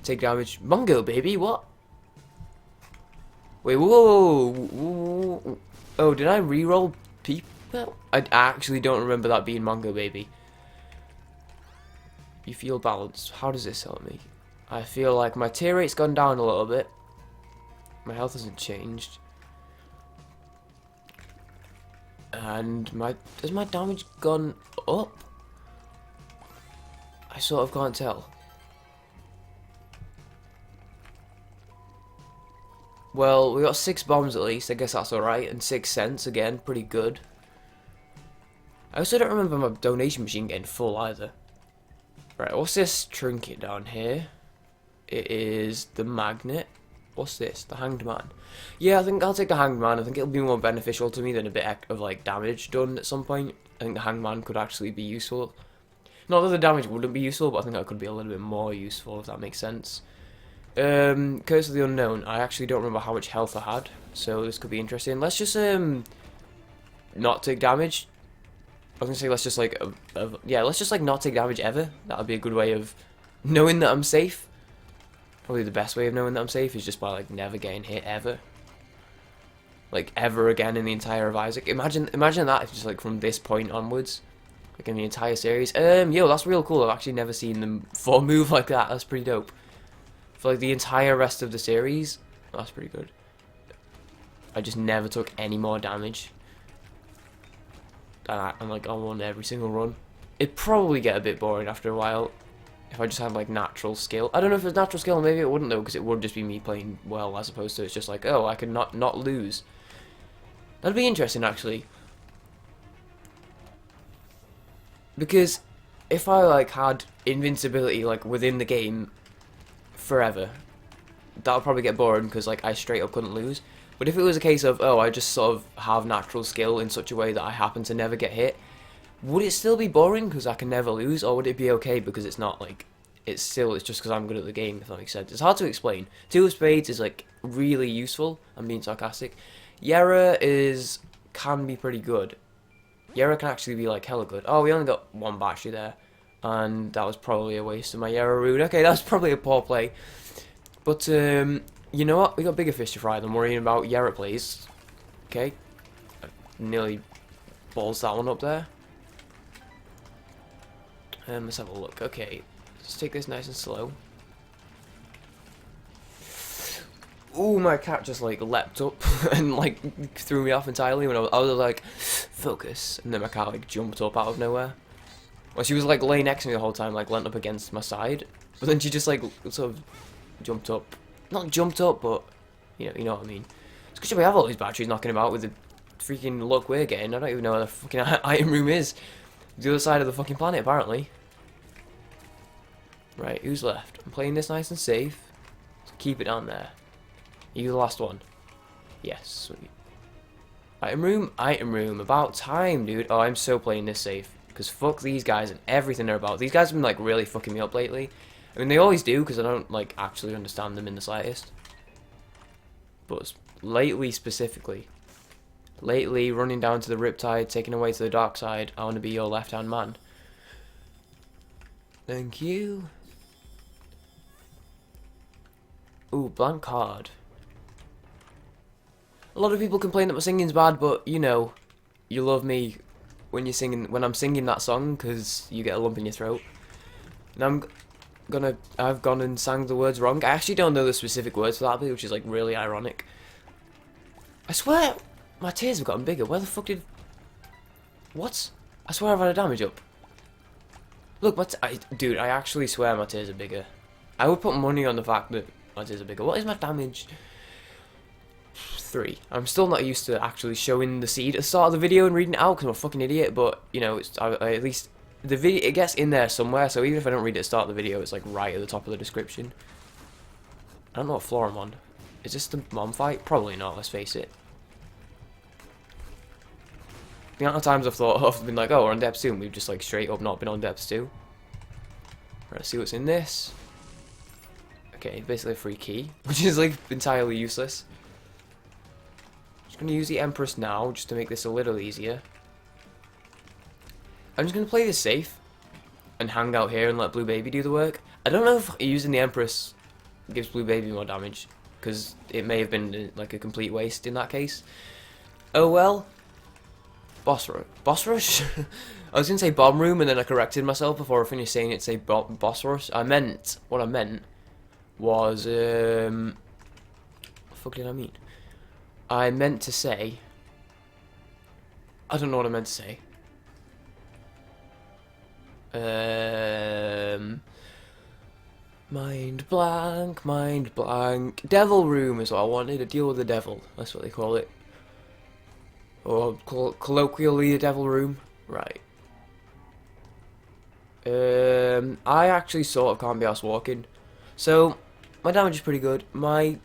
take damage. Mungo, baby, what? Wait, whoa. Oh, did I reroll Well, I actually don't remember that being Mango Baby. You feel balanced. How does this help me? I feel like my tear rate's gone down a little bit. My health hasn't changed. And has my damage gone up? I sort of can't tell. Well, we got 6 bombs at least, I guess that's alright, and 6 cents again, pretty good. I also don't remember my donation machine getting full either. Right, what's this trinket down here? It is the magnet. What's this? The hanged man. Yeah, I think I'll take the hanged man. I think it'll be more beneficial to me than a bit of like damage done at some point. I think the hanged man could actually be useful. Not that the damage wouldn't be useful, but I think that could be a little bit more useful, if that makes sense. Curse of the Unknown. I actually don't remember how much health I had, so this could be interesting. Let's just not take damage. I was gonna say let's just like yeah, let's just like not take damage ever. That would be a good way of knowing that I'm safe. Probably the best way of knowing that I'm safe is just by like never getting hit ever. Like ever again in the entire of Isaac. Imagine that if just like from this point onwards. Like in the entire series. Yo, that's real cool. I've actually never seen them full move like that. That's pretty dope. For like the entire rest of the series, that's pretty good. I just never took any more damage. And like I won every single run. It'd probably get a bit boring after a while if I just had like natural skill. I don't know if it's natural skill, maybe it wouldn't though, because it would just be me playing well as opposed to it's just like, oh, I could not lose. That'd be interesting actually. Because if I like had invincibility like within the game forever, that would probably get boring because like I straight up couldn't lose. But if it was a case of, oh, I just sort of have natural skill in such a way that I happen to never get hit, would it still be boring because I can never lose, or would it be okay because it's not like, it's just because I'm good at the game, if that makes sense. It's hard to explain. Two of Spades is like really useful, I'm being sarcastic. Yera can be pretty good. Yera can actually be like hella good. Oh, we only got 1 battery there, and that was probably a waste of my Yera rune. Okay, that was probably a poor play. But, you know what? We got bigger fish to fry than worrying about Yera plays. Okay. I nearly balls that one up there. Let's have a look. Okay. Let's take this nice and slow. Ooh, my cat just like leapt up and like threw me off entirely when I was like, focus. And then my cat like jumped up out of nowhere. Well, she was like laying next to me the whole time, like leant up against my side. But then she just like sort of jumped up. Not jumped up, but you know what I mean. It's because we have all these batteries knocking about with the freaking luck we're getting. I don't even know where the fucking item room is. The other side of the fucking planet, apparently. Right, who's left? I'm playing this nice and safe. So keep it down there. Are you the last one? Yes, sweet. Item room. About time, dude. Oh, I'm so playing this safe. Because fuck these guys and everything they're about. These guys have been like really fucking me up lately. I mean, they always do, because I don't, like, actually understand them in the slightest. But lately, specifically. Lately, running down to the Riptide, taking away to the dark side, I want to be your left-hand man. Thank you. Ooh, blank card. A lot of people complain that my singing's bad, but, you know, you love me when I'm singing that song, because you get a lump in your throat. And I've gone and sang the words wrong. I actually don't know the specific words for that bit, which is like really ironic. I swear my tears have gotten bigger. Where the fuck did... What? I swear I've had a damage up. Look, dude, I actually swear my tears are bigger. I would put money on the fact that my tears are bigger. What is my damage? 3. I'm still not used to actually showing the seed at the start of the video and reading it out because I'm a fucking idiot, but, you know, I at least... The video, it gets in there somewhere, so even if I don't read it at the start of the video, it's like right at the top of the description. I don't know what floor I'm on. Is this the mom fight? Probably not, let's face it. The amount of times I've thought of been like, oh, we're on depth 2, and we've just like straight up not been on depth 2. Right, let's see what's in this. Okay, basically a free key, which is like entirely useless. Just gonna use the Empress now, just to make this a little easier. I'm just going to play this safe and hang out here and let Blue Baby do the work. I don't know if using the Empress gives Blue Baby more damage, because it may have been like a complete waste in that case. Oh well. Boss rush. Boss rush? I was gonna say bomb room, and then I corrected myself before I finished saying it. Say boss rush. What I meant was what the fuck did I mean? I meant to say. I don't know what I meant to say. Mind blank, mind blank. Devil room is what I wanted. To deal with the devil. That's what they call it. Or colloquially, the devil room. Right. I actually sort of can't be arsed walking. So, my damage is pretty good. My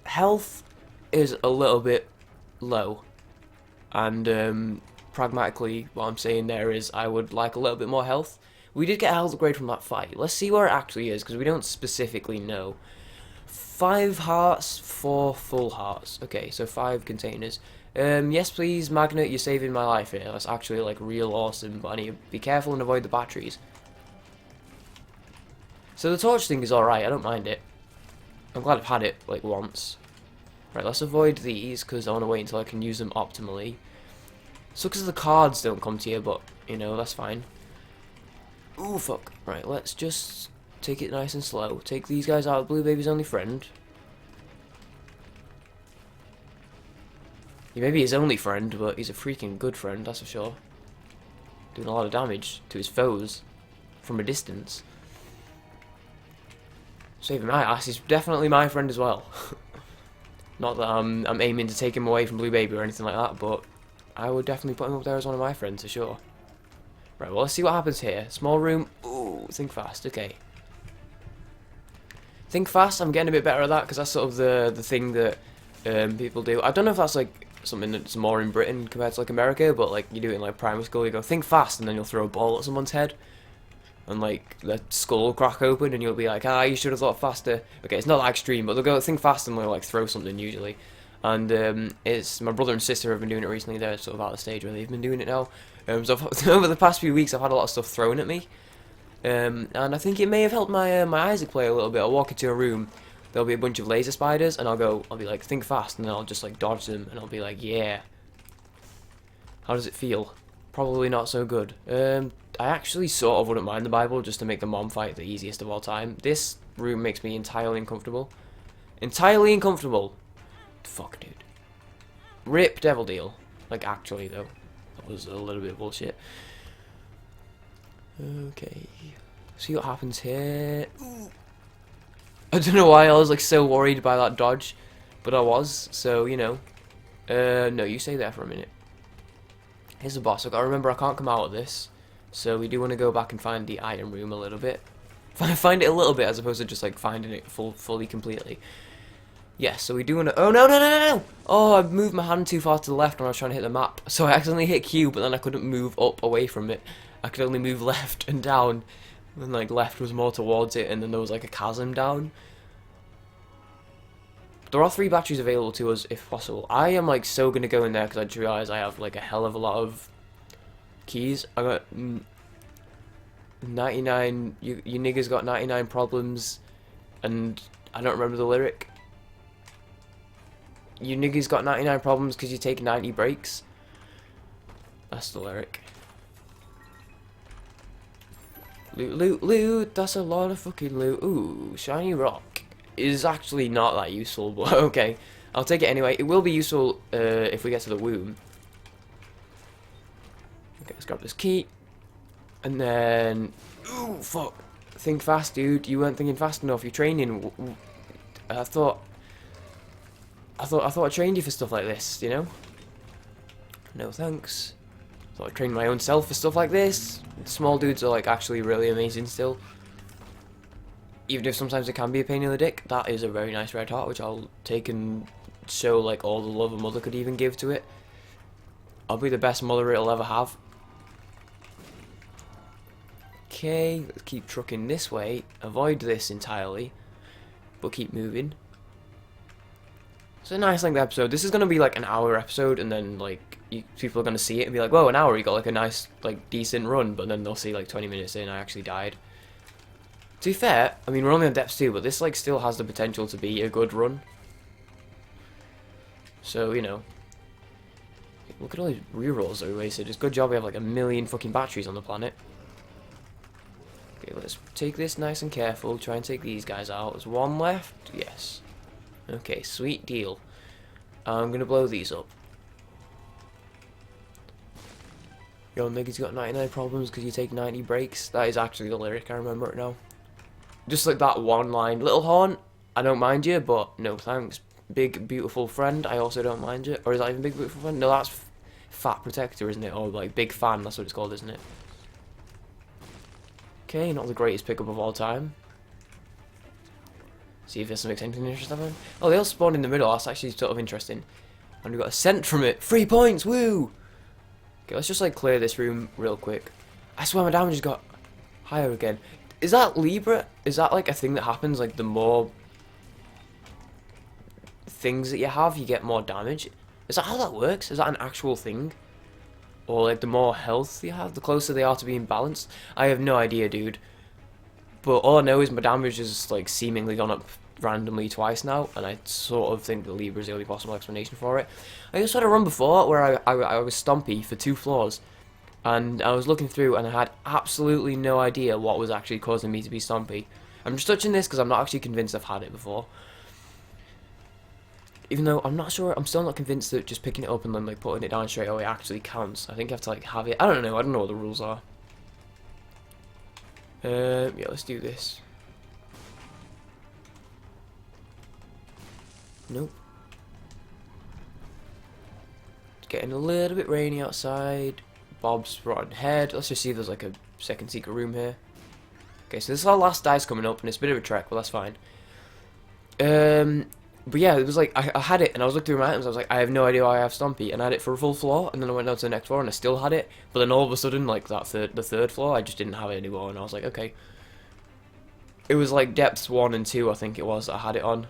health is a little bit low. And, pragmatically, what I'm saying there is I would like a little bit more health. We did get a health upgrade from that fight. Let's see where it actually is, because we don't specifically know. 5 hearts, 4 full hearts. Okay, so 5 containers. Yes please, Magnet, you're saving my life here. That's actually, like, real awesome, but I need to be careful and avoid the batteries. So the torch thing is alright, I don't mind it. I'm glad I've had it, like, once. Right, let's avoid these, because I want to wait until I can use them optimally. So, because the cards don't come to you, but, you know, that's fine. Ooh, fuck. Right, let's just take it nice and slow. Take these guys out of Blue Baby's only friend. He may be his only friend, but he's a freaking good friend, that's for sure. Doing a lot of damage to his foes from a distance. Saving my ass, he's definitely my friend as well. Not that I'm aiming to take him away from Blue Baby or anything like that, but I would definitely put him up there as one of my friends for sure. Right, well, let's see what happens here. Small room. Ooh, think fast. Okay. Think fast. I'm getting a bit better at that because that's sort of the thing that people do. I don't know if that's like something that's more in Britain compared to like America, but like you do it in like primary school. You go think fast, and then you'll throw a ball at someone's head, and like the skull will crack open, and you'll be like, ah, you should have thought faster. Okay, it's not that extreme, but they'll go think fast, and they'll like throw something usually. And it's my brother and sister have been doing it recently. They're sort of at the stage where they've been doing it now. So over the past few weeks, I've had a lot of stuff thrown at me, and I think it may have helped my my Isaac play a little bit. I'll walk into a room, there'll be a bunch of laser spiders, and I'll be like, think fast, and then I'll just like dodge them, and I'll be like, yeah. How does it feel? Probably not so good. I actually sort of wouldn't mind the Bible just to make the mom fight the easiest of all time. This room makes me entirely uncomfortable. Entirely uncomfortable. Fuck, dude. Rip Devil Deal. Like, actually, though. That was a little bit of bullshit. Okay. See what happens here. Ooh. I don't know why I was, like, so worried by that dodge. But I was, so, you know. No, you stay there for a minute. Here's the boss. I've got to remember I can't come out of this. So we do want to go back and find the item room a little bit. Find it a little bit as opposed to just, like, finding it fully, completely. Yes, so we do want to... Oh, no, no, no, no, no! Oh, I moved my hand too far to the left when I was trying to hit the map. So I accidentally hit Q, but then I couldn't move up away from it. I could only move left and down. And, like, left was more towards it, and then there was, like, a chasm down. There are 3 batteries available to us, if possible. I am, like, so going to go in there, because I just realised I have, like, a hell of a lot of keys. I got 99... You niggas got 99 problems, and I don't remember the lyric. You niggas got 99 problems because you take 90 breaks. That's the lyric. Loot, loot, loot. That's a lot of fucking loot. Ooh, shiny rock is actually not that useful, but okay. I'll take it anyway. It will be useful if we get to the womb. Okay, let's grab this key. And then... Ooh, fuck. Think fast, dude. You weren't thinking fast enough. You're training. I thought I trained you for stuff like this, you know? No thanks. Thought I trained my own self for stuff like this. Small dudes are like actually really amazing still. Even if sometimes it can be a pain in the dick. That is a very nice red heart, which I'll take and show like all the love a mother could even give to it. I'll be the best mother it'll ever have. Okay, let's keep trucking this way. Avoid this entirely, but keep moving. It's a nice length episode. This is going to be like an hour episode, and then like people are going to see it and be like, whoa, an hour, you got like a nice, like decent run, but then they'll see like 20 minutes in, I actually died. To be fair, I mean, we're only on depths 2, but this like still has the potential to be a good run. So, you know. Look at all these rerolls that we wasted. It's a good job we have like a million fucking batteries on the planet. Okay, let's take this nice and careful. Try and take these guys out. There's one left. Yes. Okay, sweet deal. I'm gonna blow these up. Yo, niggas got 99 problems because you take 90 breaks. That is actually the lyric, I remember it now. Just like that one line. Little horn, I don't mind you, but no thanks. Big, beautiful friend, I also don't mind you. Or is that even big, beautiful friend? No, that's fat protector, isn't it? Or like big fan, that's what it's called, isn't it? Okay, not the greatest pickup of all time. See if this makes anything interesting. Oh, they all spawn in the middle. That's actually sort of interesting. And we got a cent from it. 3 points, woo! Okay, let's just like clear this room real quick. I swear my damage has got higher again. Is that Libra? Is that like a thing that happens? Like the more things that you have, you get more damage? Is that how that works? Is that an actual thing? Or like the more health you have, the closer they are to being balanced? I have no idea, dude. But all I know is my damage has like seemingly gone up randomly twice now, and I sort of think the Libra is the only possible explanation for it. I just had a run before where I was Stompy for 2 floors, and I was looking through and I had absolutely no idea what was actually causing me to be Stompy. I'm just touching this because I'm not actually convinced I've had it before. Even though I'm not sure, I'm still not convinced that just picking it up and then like putting it down straight away actually counts. I think you have to like have it. I don't know what the rules are. Yeah, let's do this. Nope. It's getting a little bit rainy outside. Bob's rotten head. Let's just see if there's like a second secret room here. Okay, so this is our last dice coming up, and it's a bit of a trek, but that's fine. But yeah, it was like, I had it, and I was looking through my items, I was like, I have no idea why I have Stompy, and I had it for a full floor, and then I went down to the next floor, and I still had it, but then all of a sudden, like, the third floor, I just didn't have it anymore, and I was like, okay. It was like depths 1 and 2, I think it was, that I had it on,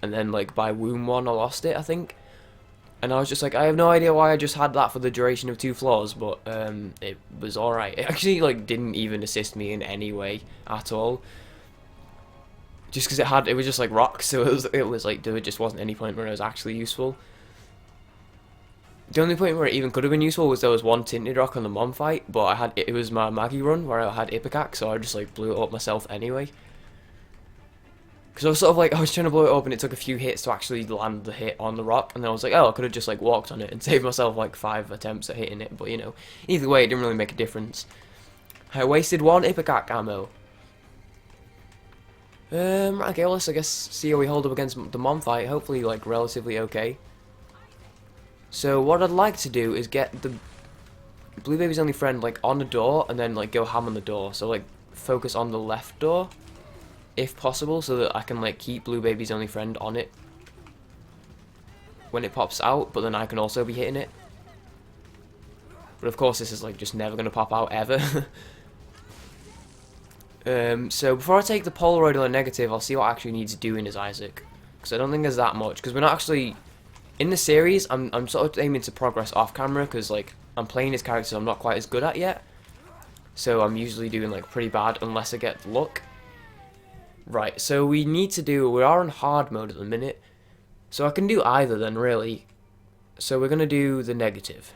and then, like, by womb 1, I lost it, I think, and I was just like, I have no idea why I just had that for the duration of 2 floors, but, it was alright. It actually, like, didn't even assist me in any way at all. Just because it was just like rocks, so it was like there just wasn't any point where it was actually useful. The only point where it even could have been useful was there was one tinted rock on the mom fight, but it was my Maggie run where I had Ipecac, so I just like blew it up myself anyway. Because I was sort of like, I was trying to blow it up and it took a few hits to actually land the hit on the rock, and then I was like, oh, I could have just like walked on it and saved myself like 5 attempts at hitting it, but you know, either way it didn't really make a difference. I wasted 1 Ipecac ammo. Okay, let's I guess see how we hold up against the mom fight. Hopefully, like, relatively okay. So, what I'd like to do is get the Blue Baby's Only Friend, like, on the door, and then, like, go ham on the door. So, like, focus on the left door, if possible, so that I can, like, keep Blue Baby's Only Friend on it when it pops out, but then I can also be hitting it. But, of course, this is, like, just never going to pop out, ever. So before I take the Polaroid or the negative, I'll see what actually needs doing as Isaac, because I don't think there's that much, because we're not actually, in the series, I'm sort of aiming to progress off camera, because like, I'm playing his characters I'm not quite as good at yet, so I'm usually doing like pretty bad unless I get luck. Right, so we are on hard mode at the minute, so I can do either then really, so we're going to do the negative.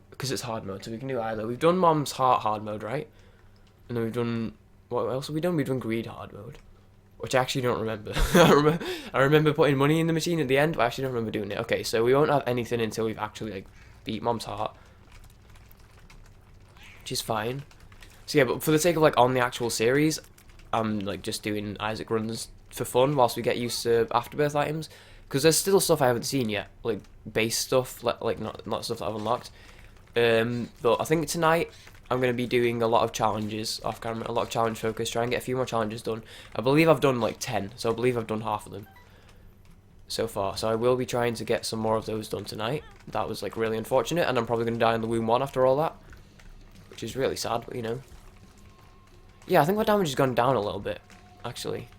Because it's hard mode, so we can do either. We've done Mom's Heart hard mode, right? And then we've done... What else have we done? We've done Greed hard mode. Which I actually don't remember. I remember putting money in the machine at the end, but I actually don't remember doing it. Okay, so we won't have anything until we've actually, like, beat Mom's Heart. Which is fine. So yeah, but for the sake of, like, on the actual series, I'm, like, just doing Isaac runs for fun whilst we get used to Afterbirth items. Because there's still stuff I haven't seen yet. Like, base stuff, like not stuff that I've unlocked. But I think tonight I'm going to be doing a lot of challenges off camera, a lot of challenge focus, try and get a few more challenges done. I believe I've done like 10, so I believe I've done half of them so far. So I will be trying to get some more of those done tonight. That was like really unfortunate, and I'm probably going to die in the womb 1 after all that, which is really sad, but you know. Yeah, I think my damage has gone down a little bit, actually.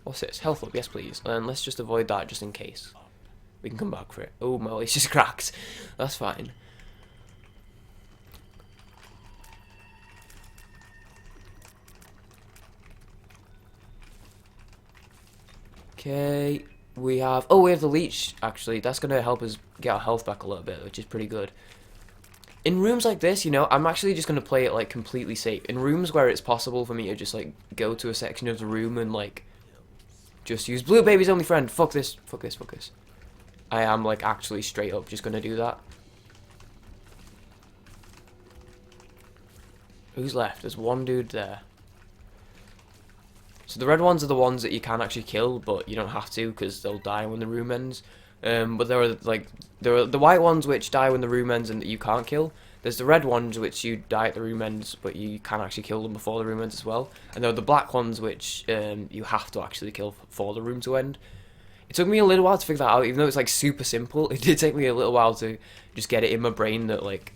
What's this? Health up, yes please. And let's just avoid that just in case. We can come back for it. Oh, my it's just cracked. That's fine. Okay. we have... Oh, we have the leech, actually. That's going to help us get our health back a little bit, which is pretty good. In rooms like this, you know, I'm actually just going to play it, like, completely safe. In rooms where it's possible for me to just, like, go to a section of the room and, like, just use Blue Baby's only friend. Fuck this, fuck this, fuck this. I am, like, actually straight up just going to do that. Who's left? There's one dude there. So the red ones are the ones that you can actually kill, but you don't have to because they'll die when the room ends. But there are the white ones which die when the room ends and that you can't kill. There's the red ones which you die at the room ends, but you can actually kill them before the room ends as well. And there are the black ones which you have to actually kill for the room to end. It took me a little while to figure that out, even though it's like super simple. It did take me a little while to just get it in my brain that like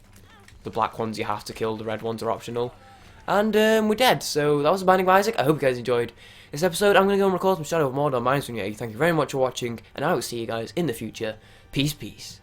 the black ones you have to kill, the red ones are optional. And we're dead. So that was The Binding of Isaac. I hope you guys enjoyed this episode. I'm going to go and record some Shadow of Mordor. My name's Yeti. Thank you very much for watching, and I will see you guys in the future. Peace, peace.